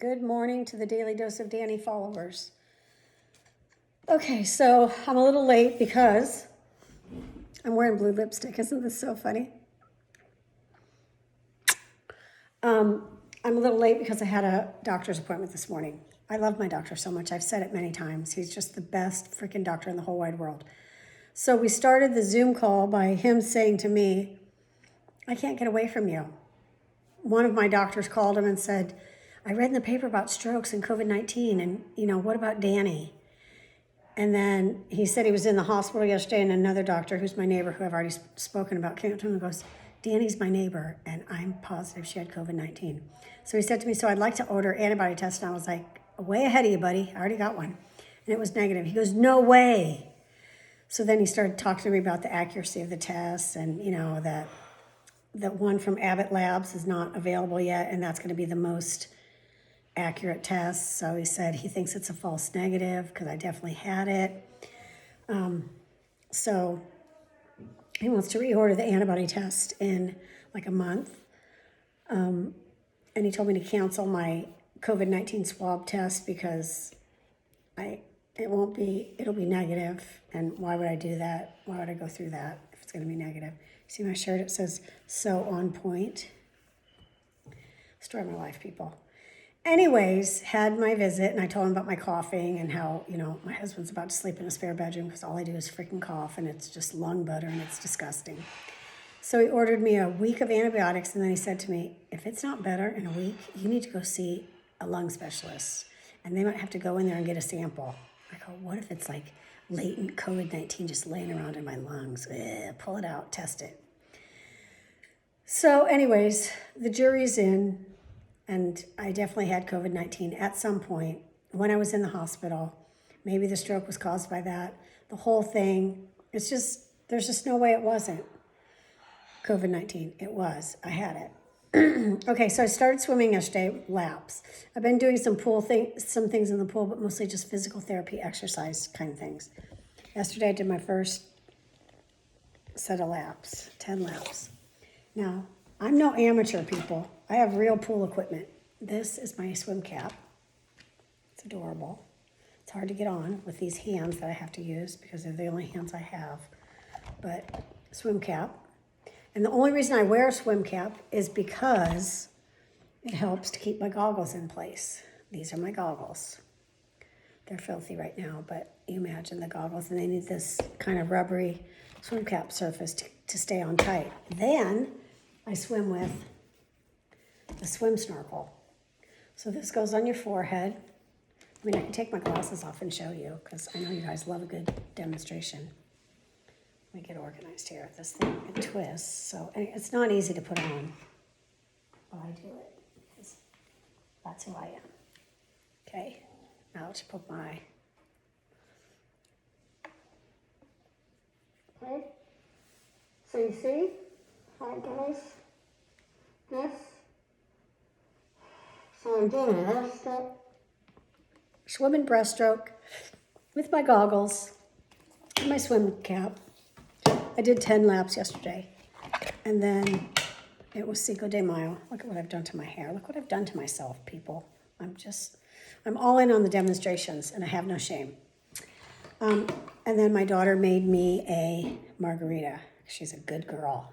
Good morning to the Daily Dose of Danny followers. Okay, so I'm a little late because I'm wearing blue lipstick. Isn't this so funny? I'm a little late because I had a doctor's appointment this morning. I love my doctor so much. I've said it many times. He's just the best freaking doctor in the whole wide world. So we started the Zoom call by him saying to me, I can't get away from you. One of my doctors called him and said, I read in the paper about strokes and COVID-19 and, what about Danny? And then he said he was in the hospital yesterday and another doctor who's my neighbor who I've already spoken about came up to him and goes, Danny's my neighbor and I'm positive she had COVID-19. So he said to me, so I'd like to order antibody tests. And I was like, way ahead of you, buddy. I already got one. And it was negative. He goes, no way. So then he started talking to me about the accuracy of the tests and, that one from Abbott Labs is not available yet and that's going to be the most accurate test. So he said he thinks it's a false negative because I definitely had it. So he wants to reorder the antibody test in like a month. And he told me to cancel my COVID-19 swab test because it'll be negative. And why would I do that? Why would I go through that if it's going to be negative? See my shirt? It says, so on point. Story of my life, people. Anyways, had my visit and I told him about my coughing and how, my husband's about to sleep in a spare bedroom because all I do is freaking cough and it's just lung butter and it's disgusting. So he ordered me a week of antibiotics and then he said to me, if it's not better in a week, you need to go see a lung specialist and they might have to go in there and get a sample. I go, what if it's like latent COVID-19 just laying around in my lungs? Pull it out, test it. So anyways, the jury's in. And I definitely had COVID-19 at some point when I was in the hospital. Maybe the stroke was caused by that. The whole thing, there's just no way it wasn't COVID-19. It was. I had it. Okay, so I started swimming yesterday, laps. I've been doing some things in the pool, but mostly just physical therapy, exercise kind of things. Yesterday I did my first set of laps, 10 laps. Now, I'm no amateur, people. I have real pool equipment. This is my swim cap. It's adorable. It's hard to get on with these hands that I have to use because they're the only hands I have. But swim cap. And the only reason I wear a swim cap is because it helps to keep my goggles in place. These are my goggles. They're filthy right now, but you imagine the goggles and they need this kind of rubbery swim cap surface to stay on tight. Then I swim with a swim snorkel. So this goes on your forehead. I mean, I can take my glasses off and show you because I know you guys love a good demonstration. Let me get organized here. This thing, it twists. So it's not easy to put on, but I do it because that's who I am. Okay, now let's put my... Okay, so you see how it goes? This. So I'm doing a breaststroke. Swimming breaststroke with my goggles and my swim cap. I did 10 laps yesterday. And then it was Cinco de Mayo. Look at what I've done to my hair. Look what I've done to myself, people. I'm all in on the demonstrations and I have no shame. And then my daughter made me a margarita. She's a good girl.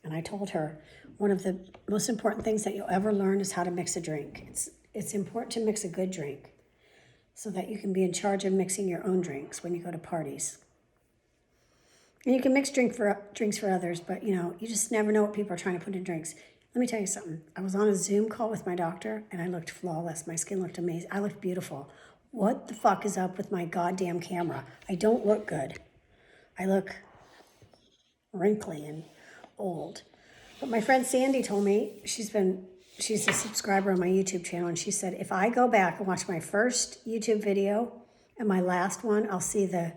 And I told her, one of the most important things that you'll ever learn is how to mix a drink. It's important to mix a good drink so that you can be in charge of mixing your own drinks when you go to parties. And you can mix drinks for others, but you just never know what people are trying to put in drinks. Let me tell you something. I was on a Zoom call with my doctor and I looked flawless. My skin looked amazing. I looked beautiful. What the fuck is up with my goddamn camera? I don't look good. I look wrinkly and old. But my friend Sandy told me, she's a subscriber on my YouTube channel, and she said, if I go back and watch my first YouTube video and my last one, I'll see the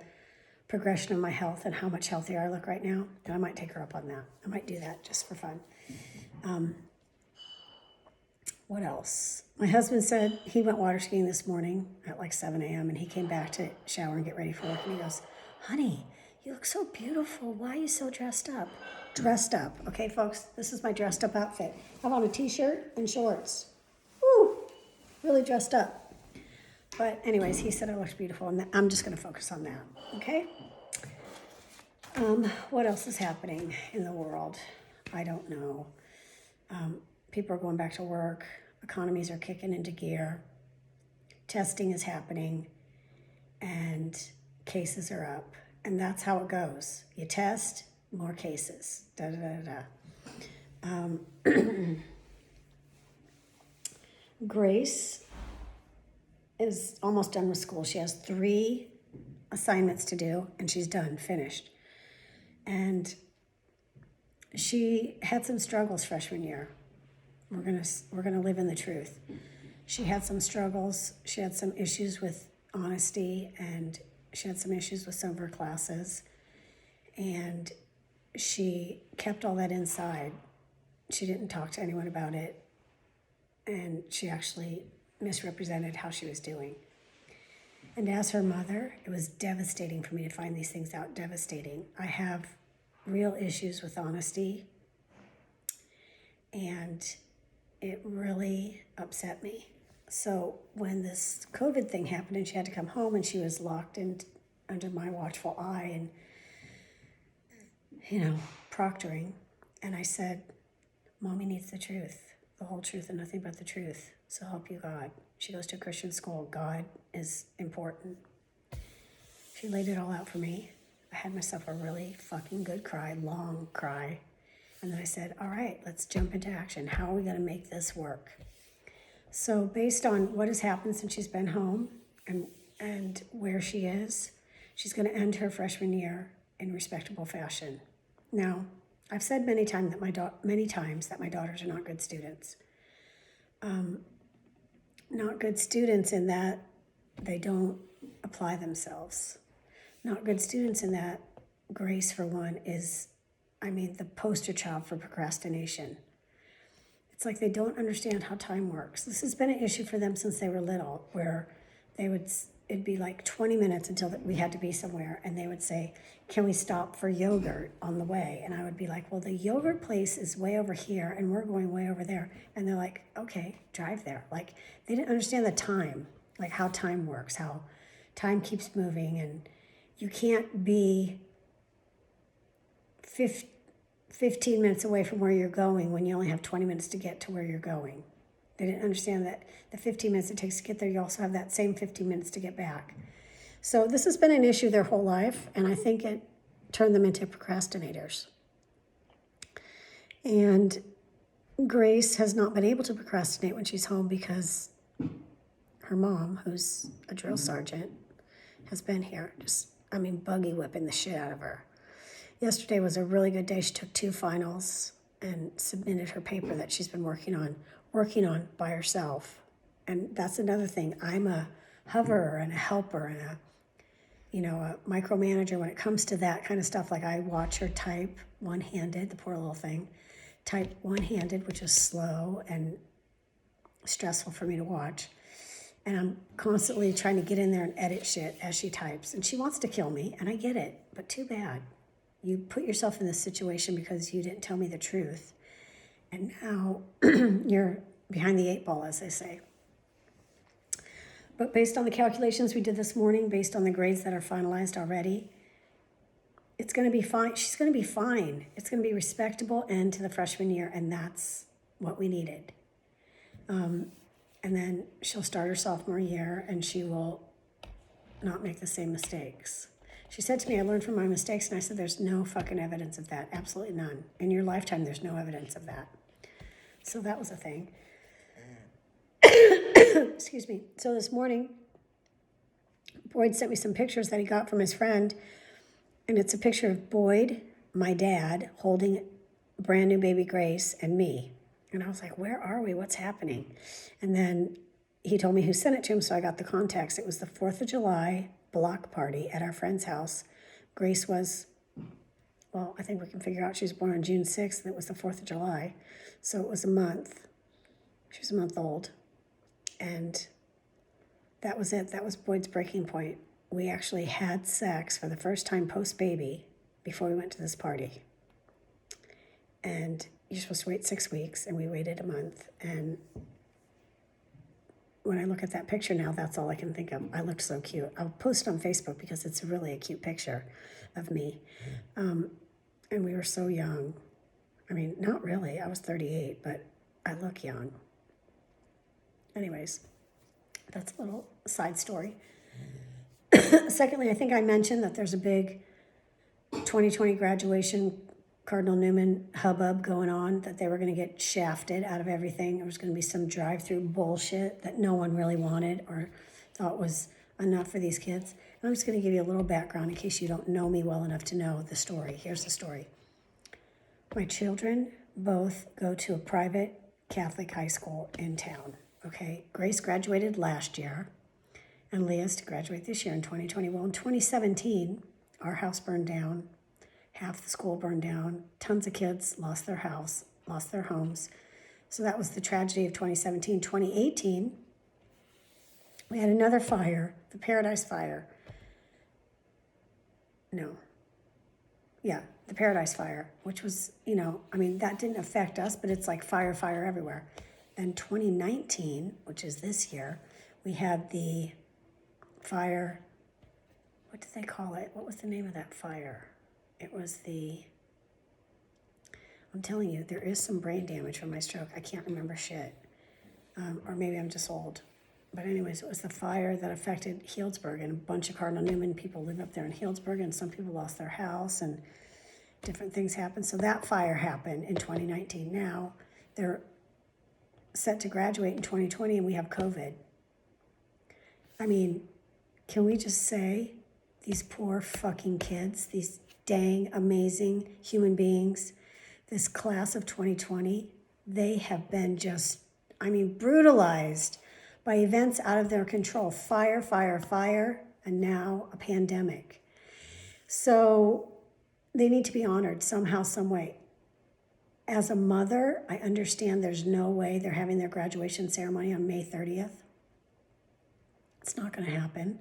progression of my health and how much healthier I look right now. And I might take her up on that. I might do that just for fun. What else? My husband said he went water skiing this morning at like 7 a.m. and he came back to shower and get ready for work. And he goes, honey, you look so beautiful. Why are you so dressed up? Dressed up. Okay, folks, this is my dressed up outfit. I have on a t-shirt and shorts. Woo! Really really dressed up. But anyways, he said I looked beautiful, and I'm just going to focus on that, okay? What else is happening in the world? I don't know. People are going back to work. Economies are kicking into gear. Testing is happening, and cases are up. And that's how it goes. You test, more cases. Da da da da. Grace is almost done with school. She has 3 assignments to do, and she's done, finished. And she had some struggles freshman year. We're gonna live in the truth. She had some struggles. She had some issues with honesty, and she had some issues with some of her classes. And she kept all that inside. She didn't talk to anyone about it. And she actually misrepresented how she was doing. And as her mother, it was devastating for me to find these things out, devastating. I have real issues with honesty, and it really upset me. So when this COVID thing happened and she had to come home and she was locked in under my watchful eye and, proctoring, and I said, Mommy needs the truth, the whole truth and nothing but the truth. So help you God. She goes to a Christian school. God is important. She laid it all out for me. I had myself a really fucking good cry, long cry. And then I said, all right, let's jump into action. How are we going to make this work? So based on what has happened since she's been home and where she is, she's going to end her freshman year in respectable fashion. Now, I've said many times that my daughters are not good students. Not good students in that they don't apply themselves. Not good students in that Grace, for one, is, the poster child for procrastination. It's like they don't understand how time works. This has been an issue for them since they were little, where it'd be like 20 minutes until we had to be somewhere, and they would say, can we stop for yogurt on the way? And I would be like, well, the yogurt place is way over here, and we're going way over there. And they're like, okay, drive there. Like, they didn't understand the time, like how time works, how time keeps moving, and you can't be 15 minutes away from where you're going when you only have 20 minutes to get to where you're going. They didn't understand that the 15 minutes it takes to get there, you also have that same 15 minutes to get back. So this has been an issue their whole life, and I think it turned them into procrastinators. And Grace has not been able to procrastinate when she's home because her mom, who's a drill sergeant, has been here, buggy whipping the shit out of her. Yesterday was a really good day. She took 2 finals and submitted her paper that she's been working on by herself. And that's another thing. I'm a hoverer and a helper and a micromanager when it comes to that kind of stuff. Like, I watch her type one-handed, the poor little thing, type one-handed, which is slow and stressful for me to watch. And I'm constantly trying to get in there and edit shit as she types. And she wants to kill me, and I get it, but too bad. You put yourself in this situation because you didn't tell me the truth. And now you're behind the 8 ball, as they say. But based on the calculations we did this morning, based on the grades that are finalized already, it's going to be fine. She's going to be fine. It's going to be a respectable end to the freshman year, and that's what we needed. And then she'll start her sophomore year, and she will not make the same mistakes. She said to me, I learned from my mistakes, and I said, there's no fucking evidence of that. Absolutely none. In your lifetime, there's no evidence of that. So that was a thing. Excuse me. So this morning, Boyd sent me some pictures that he got from his friend, and it's a picture of Boyd, my dad, holding a brand new baby Grace, and me. And I was like, where are we? What's happening? And then he told me who sent it to him, so I got the context. It was the 4th of July block party at our friend's house. Grace was, I think we can figure out she was born on June 6th, and it was the 4th of July. So it was a month. She was a month old. And that was it. That was Boyd's breaking point. We actually had sex for the first time post-baby before we went to this party. And you're supposed to wait 6 weeks, and we waited a month. And when I look at that picture now, that's all I can think of. I looked so cute. I'll post it on Facebook because it's really a cute picture of me. And we were so young. I mean, not really. I was 38, but I look young. Anyways, that's a little side story. Secondly, I think I mentioned that there's a big 2020 graduation Cardinal Newman hubbub going on, that they were going to get shafted out of everything. There was going to be some drive-through bullshit that no one really wanted or thought was enough for these kids. And I'm just going to give you a little background in case you don't know me well enough to know the story. Here's the story. My children both go to a private Catholic high school in town. Okay, Grace graduated last year, and Leah's to graduate this year in 2020. Well, in 2017, our house burned down. Half the school burned down. Tons of kids lost their house, lost their homes. So that was the tragedy of 2017. 2018, we had another fire, the Paradise Fire. No. Yeah, the Paradise Fire, which was, that didn't affect us, but it's like fire everywhere. Then 2019, which is this year, we had the fire, what did they call it? What was the name of that fire? It was I'm telling you, there is some brain damage from my stroke. I can't remember shit. Or maybe I'm just old. But anyways, it was the fire that affected Healdsburg, and a bunch of Cardinal Newman people live up there in Healdsburg, and some people lost their house, and different things happened. So that fire happened in 2019. Now they're set to graduate in 2020, and we have COVID. I mean, can we just say these poor fucking kids, these dang amazing human beings, this class of 2020, they have been just, brutalized by events out of their control. Fire, and now a pandemic. So they need to be honored somehow, some way. As a mother, I understand there's no way they're having their graduation ceremony on May 30th. It's not going to happen.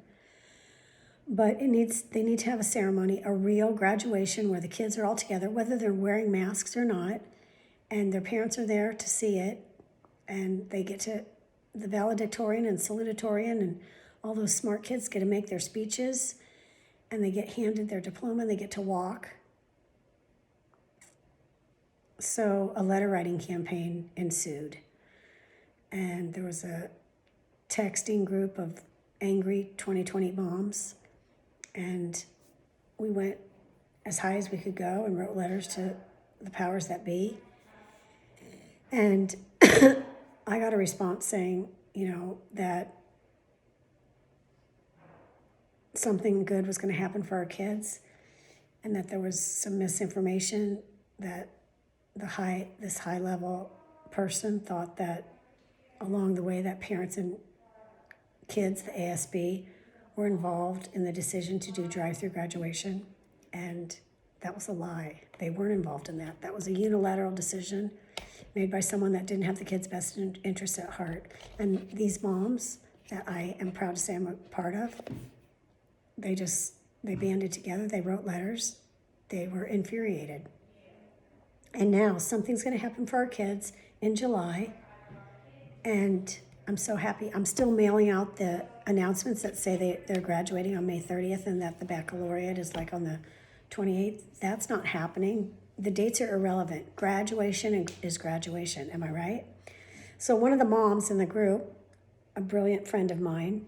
But they need to have a ceremony, a real graduation where the kids are all together, whether they're wearing masks or not, and their parents are there to see it, and they get to, the valedictorian and salutatorian and all those smart kids get to make their speeches, and they get handed their diploma, and they get to walk. So a letter writing campaign ensued, and there was a texting group of angry 2020 moms. And we went as high as we could go and wrote letters to the powers that be. And I got a response saying, that something good was going to happen for our kids, and that there was some misinformation, that this high level person thought that along the way that parents and kids, the ASB, were involved in the decision to do drive-through graduation, and that was a lie. They weren't involved in that. That was a unilateral decision made by someone that didn't have the kids' best interests at heart. And these moms that I am proud to say I'm a part of, they banded together, they wrote letters, they were infuriated. And now something's going to happen for our kids in July, and I'm so happy. I'm still mailing out the announcements that say they're graduating on May 30th and that the baccalaureate is like on the 28th. That's not happening. The dates are irrelevant. Graduation is graduation. Am I right? So one of the moms in the group, a brilliant friend of mine,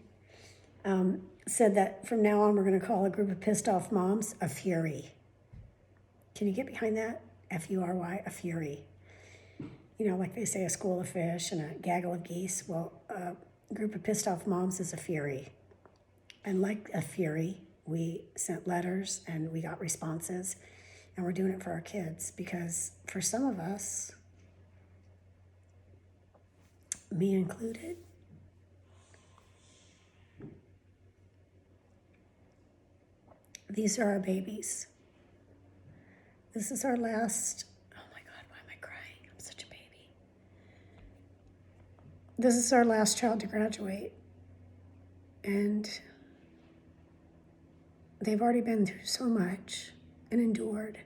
said that from now on we're going to call a group of pissed off moms a fury. Can you get behind that? F-U-R-Y, a fury. Like they say, a school of fish and a gaggle of geese. Well, a group of pissed off moms is a fury. And like a fury, we sent letters and we got responses, and we're doing it for our kids, because for some of us, me included, these are our babies. This is our last. This is our last child to graduate, and they've already been through so much and endured.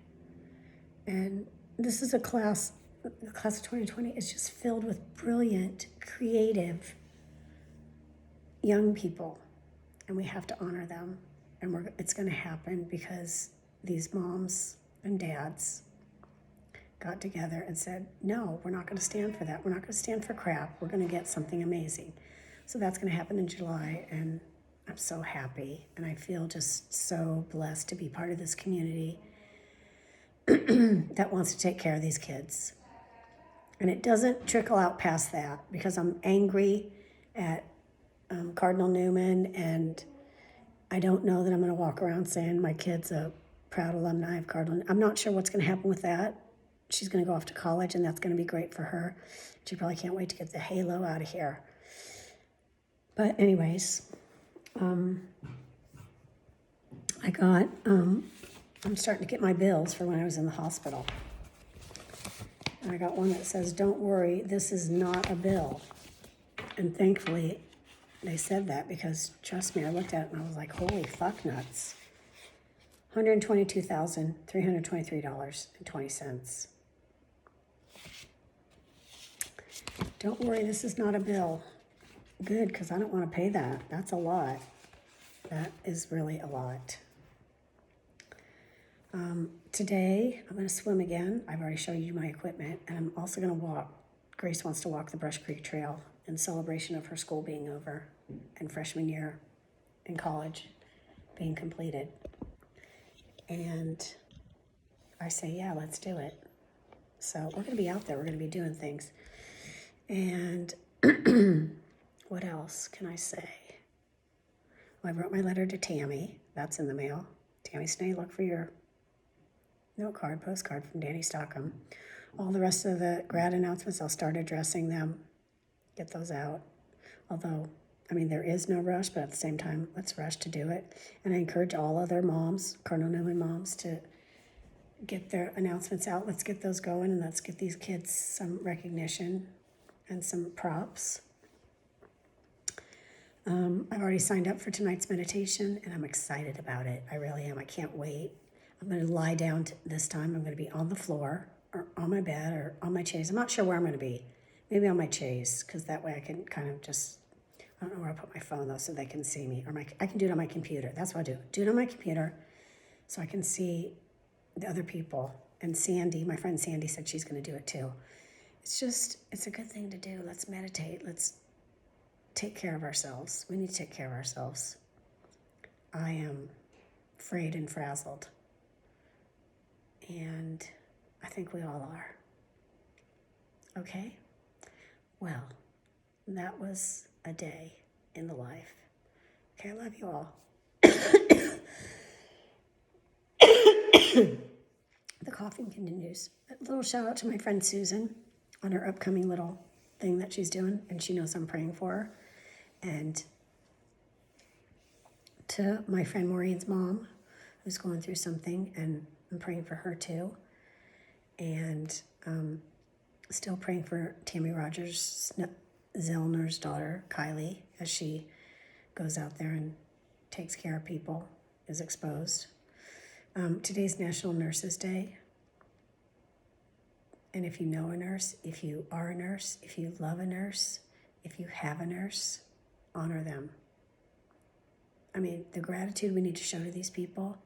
And this is the class of 2020 is just filled with brilliant, creative, young people, and we have to honor them. And it's going to happen because these moms and dads got together and said, no, we're not going to stand for that. We're not going to stand for crap. We're going to get something amazing. So that's going to happen in July, and I'm so happy. And I feel just so blessed to be part of this community that wants to take care of these kids. And it doesn't trickle out past that, because I'm angry at Cardinal Newman, and I don't know that I'm going to walk around saying my kid's a proud alumni of Cardinal. I'm not sure what's going to happen with that. She's going to go off to college, and that's going to be great for her. She probably can't wait to get the halo out of here. But anyways, I'm starting to get my bills for when I was in the hospital. And I got one that says, don't worry, this is not a bill. And thankfully, they said that, because trust me, I looked at it and I was like, holy fuck nuts. $122,323.20. Don't worry, this is not a bill. Good, because I don't want to pay that. That's a lot. That is really a lot. Today, I'm going to swim again. I've already shown you my equipment, and I'm also going to walk. Grace wants to walk the Brush Creek Trail in celebration of her school being over and freshman year in college being completed. And I say, yeah, let's do it. So we're going to be out there. We're going to be doing things. And what else can I say? Well, I wrote my letter to Tammy. That's in the mail. Tammy Snee, look for your note card, postcard from Danny Stockham. All the rest of the grad announcements, I'll start addressing them, get those out. Although, I mean, there is no rush, but at the same time, let's rush to do it. And I encourage all other moms, Cardinal Newman moms, to get their announcements out. Let's get those going, and let's get these kids some recognition and some props. I've already signed up for tonight's meditation, and I'm excited about it. I really am. I can't wait. I'm going to lie down this time. I'm going to be on the floor or on my bed or on my chaise. I'm not sure where I'm going to be. Maybe on my chaise, because that way I can kind of just, I don't know where I put my phone though, so they can see me. Or I can do it on my computer. That's what I do. Do it on my computer so I can see the other people. And Sandy, my friend Sandy, said she's going to do it too. It's a good thing to do. Let's meditate. Let's take care of ourselves. We need to take care of ourselves. I am frayed and frazzled. And I think we all are. Okay? Well, that was a day in the life. Okay, I love you all. The coughing continues. A little shout out to my friend Susan on her upcoming little thing that she's doing, and she knows I'm praying for her. And to my friend Maureen's mom, who's going through something, and I'm praying for her too. And still praying for Tammy Rogers Zellner's daughter, Kylie, as she goes out there and takes care of people, is exposed. Today's National Nurses Day. And if you know a nurse, if you are a nurse, if you love a nurse, if you have a nurse, honor them. I mean, the gratitude we need to show to these people.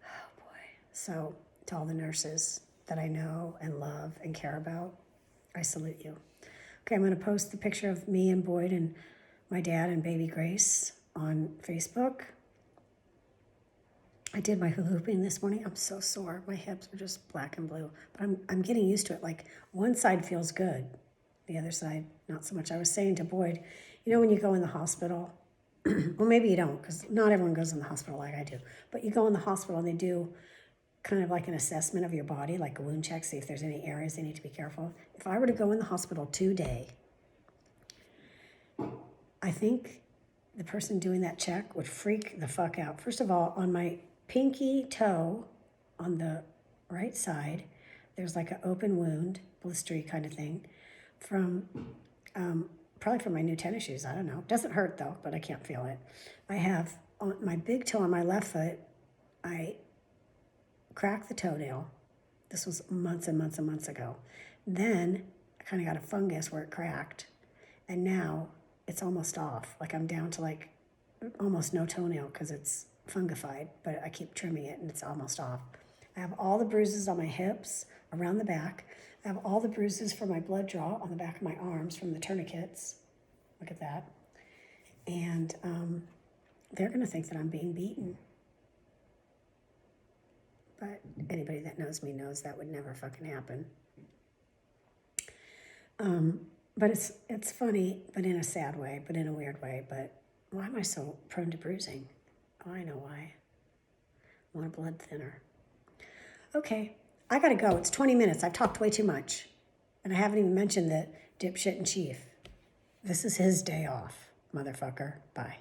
Oh boy. So to all the nurses that I know and love and care about, I salute you. Okay, I'm going to post the picture of me and Boyd and my dad and baby Grace on Facebook. I did my hula hooping this morning. I'm so sore. My hips are just black and blue. But I'm getting used to it. Like, one side feels good. The other side, not so much. I was saying to Boyd, you know when you go in the hospital, well, maybe you don't, because not everyone goes in the hospital like I do. But you go in the hospital and they do kind of like an assessment of your body, like a wound check, see if there's any areas they need to be careful. If I were to go in the hospital today, I think the person doing that check would freak the fuck out. First of all, on my pinky toe on the right side, there's like an open wound, blistery kind of thing, from probably from my new tennis shoes. I don't know. Doesn't hurt though, but I can't feel it. I have on my big toe on my left foot, I cracked the toenail. This was months and months and months ago. Then I kind of got a fungus where it cracked, and now it's almost off. Like I'm down to like almost no toenail because it's fungified, but I keep trimming it and it's almost off. I have all the bruises on my hips, around the back. I have all the bruises from my blood draw on the back of my arms from the tourniquets. Look at that. And they're going to think that I'm being beaten. But anybody that knows me knows that would never fucking happen. But it's funny, but in a sad way, but in a weird way. But why am I so prone to bruising? Oh, I know why. I want a blood thinner. Okay, I gotta go. It's 20 minutes. I've talked way too much. And I haven't even mentioned the dipshit in chief. This is his day off, motherfucker. Bye.